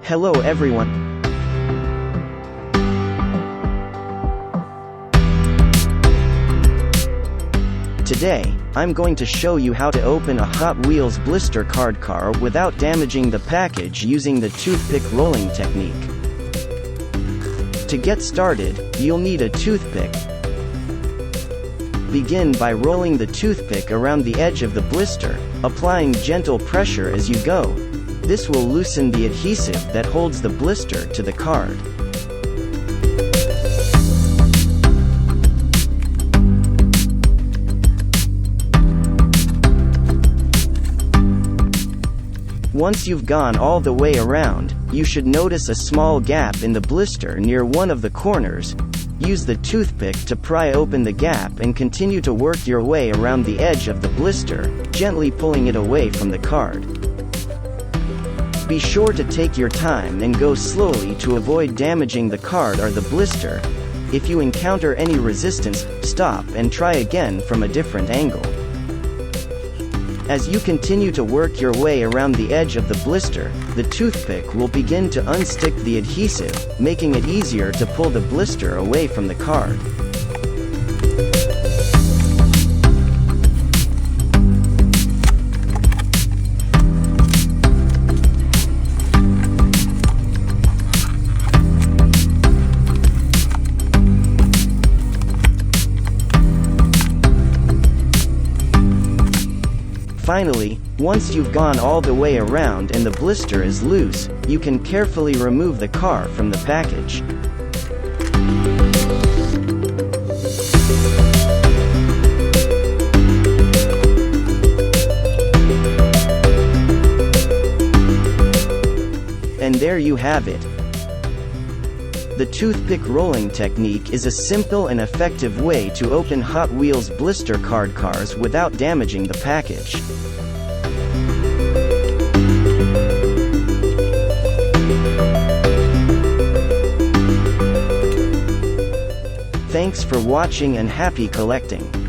Hello everyone. Today, I'm going to show you how to open a Hot Wheels Blister card car without damaging the package using the toothpick rolling technique. To get started, you'll need a toothpick. Begin by rolling the toothpick around the edge of the blister, applying gentle pressure as you go. This will loosen the adhesive that holds the blister to the card. Once you've gone all the way around, you should notice a small gap in the blister near one of the corners. Use the toothpick to pry open the gap and continue to work your way around the edge of the blister, gently pulling it away from the card. Be sure to take your time and go slowly to avoid damaging the card or the blister. If you encounter any resistance, stop and try again from a different angle. As you continue to work your way around the edge of the blister, the toothpick will begin to unstick the adhesive, making it easier to pull the blister away from the card. Finally, once you've gone all the way around and the blister is loose, you can carefully remove the car from the package. And there you have it. The toothpick rolling technique is a simple and effective way to open Hot Wheels blister card cars without damaging the package. Thanks for watching and happy collecting.